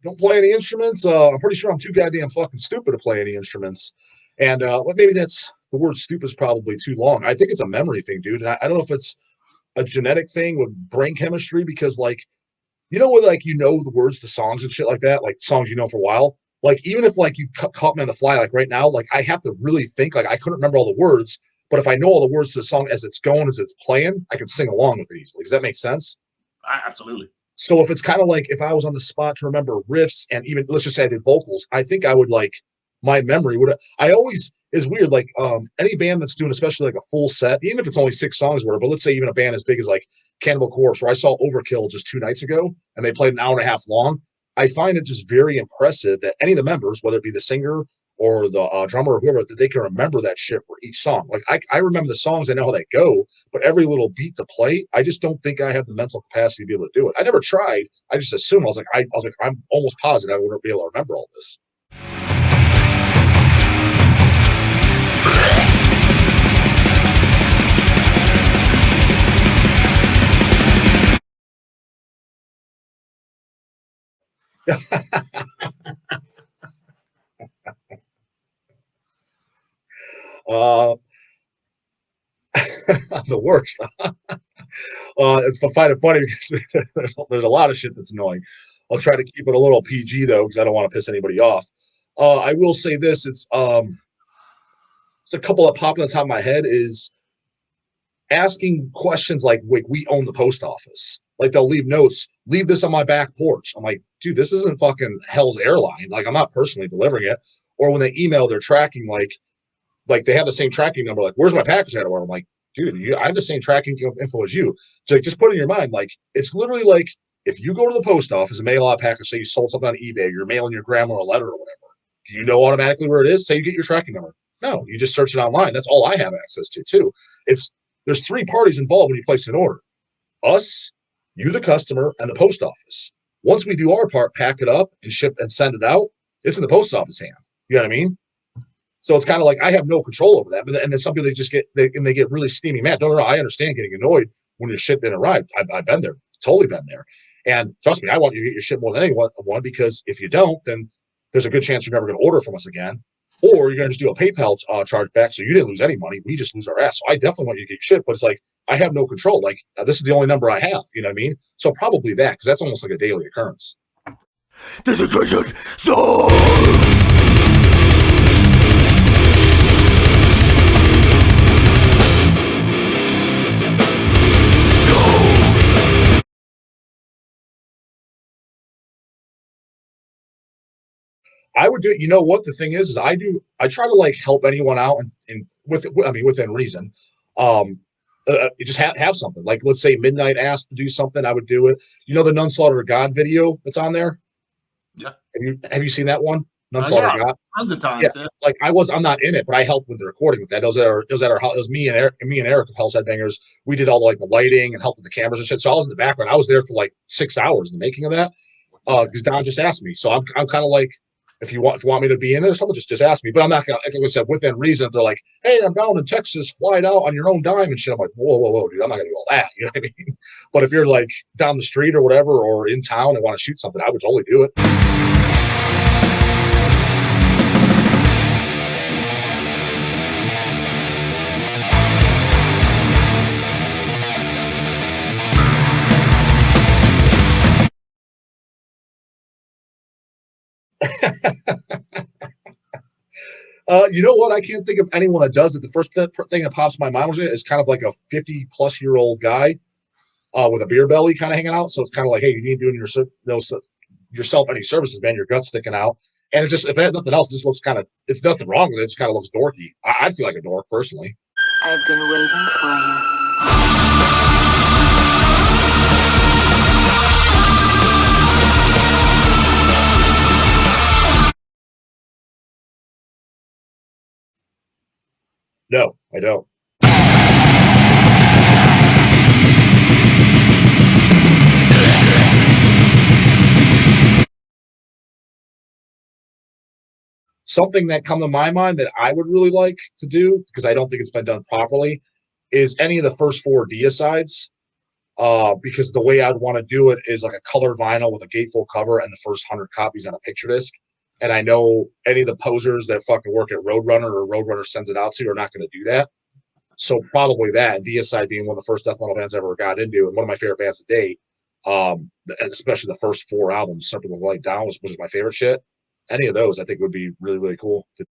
don't play any instruments. I'm pretty sure I'm too goddamn fucking stupid to play any instruments. And well, maybe that's the word stupid is probably too long. I think it's a memory thing, dude. And I don't know if it's a genetic thing with brain chemistry because, like, you know, with like the words to songs and shit like that, like songs you know for a while. Like even if like you caught me on the fly, like right now, like I have to really think. Like I couldn't remember all the words, but if I know all the words to the song as it's going, as it's playing, I can sing along with it easily. Does that make sense? Absolutely. So if it's kind of like if I was on the spot to remember riffs and even let's just say I did vocals, I think I would like my memory would. I always is weird. Like any band that's doing especially like a full set, even if it's only 6 songs, or whatever. But let's say even a band as big as like Cannibal Corpse, where I saw Overkill just 2 nights ago, and they played an hour and a half long. I find it just very impressive that any of the members, whether it be the singer or the drummer or whoever, that they can remember that shit for each song. Like I remember the songs, I know how they go, but every little beat to play, I just don't think I have the mental capacity to be able to do it. I never tried. I just assumed I was like, I'm almost positive I wouldn't be able to remember all this. uh, the worst. It's I find it funny because there's a lot of shit that's annoying. I'll try to keep it a little PG though, because I don't want to piss anybody off. I will say this: it's a couple that pop on the top of my head is asking questions like we own the post office. Like they'll leave notes, leave this on my back porch. I'm like, dude, this isn't fucking Hell's Airline. Like I'm not personally delivering it. Or when they email, they're tracking like they have the same tracking number. Like, where's my package at? Or I'm like, dude, I have the same tracking info as you. So like, just put it in your mind. Like it's literally like if you go to the post office and mail out a package, say you sold something on eBay, you're mailing your grandma a letter or whatever. Do you know automatically where it is? Say you get your tracking number. No, you just search it online. That's all I have access to too. It's there's 3 parties involved when you place an order: us, you, the customer, and the post office. Once we do our part, pack it up and ship and send it out, it's in the post office hand. You know what I mean? So it's kind of like I have no control over that. But and then some people they get really steamy mad. No, I understand getting annoyed when your shit didn't arrive. I've been there, totally been there. And trust me, I want you to get your shit more than anyone, because if you don't, then there's a good chance you're never going to order from us again. Or you're going to just do a PayPal charge back, so you didn't lose any money. We just lose our ass. So I definitely want you to get your shit, but it's like I have no control. Like this is the only number I have. You know what I mean? So probably that, because that's almost like a daily occurrence. Desecration Storm! I would do it. You know what the thing is I try to like help anyone out and within reason. You just have something like, let's say Midnight asked to do something, I would do it. You know the None Slaughter God video that's on there? Yeah. Have you seen that one? None Yeah, Slaughter God. tons of times. Yeah, like I'm not in it, but I helped with the recording with that. It was me and Eric of Hell's Headbangers. We did all like the lighting and helped with the cameras and shit. So I was in the background. I was there for like 6 hours in the making of that. Because Don just asked me. So I'm kind of like, if you want me to be in it or something, just ask me. But I'm not gonna, like I said, within reason. If they're like, hey, I'm down in Texas, fly out on your own dime and shit, I'm like, whoa, dude, I'm not gonna do all that. You know what I mean? But if you're like down the street or whatever, or in town and want to shoot something, I would totally do it. You know what? I can't think of anyone that does it. The first thing that pops in my mind is kind of like a 50-plus-year-old guy with a beer belly kind of hanging out. So it's kind of like, hey, you need doing yourself any services, man. Your gut's sticking out. And it just, if it had nothing else, it just looks kind of, it's nothing wrong with it. It just kind of looks dorky. I feel like a dork personally. I've been waiting for you. No, I don't. Something that come to my mind that I would really like to do, because I don't think it's been done properly, is any of the first 4 deicides. because the way I'd want to do it is like a color vinyl with a gatefold cover and the first 100 copies on a picture disc. And I know any of the posers that fucking work at Roadrunner or Roadrunner sends it out to are not going to do that. So probably that, and DSI being one of the first death metal bands I ever got into, and one of my favorite bands to date, especially the first 4 albums, Something with Light Down, which is my favorite shit. Any of those, I think, would be really, really cool to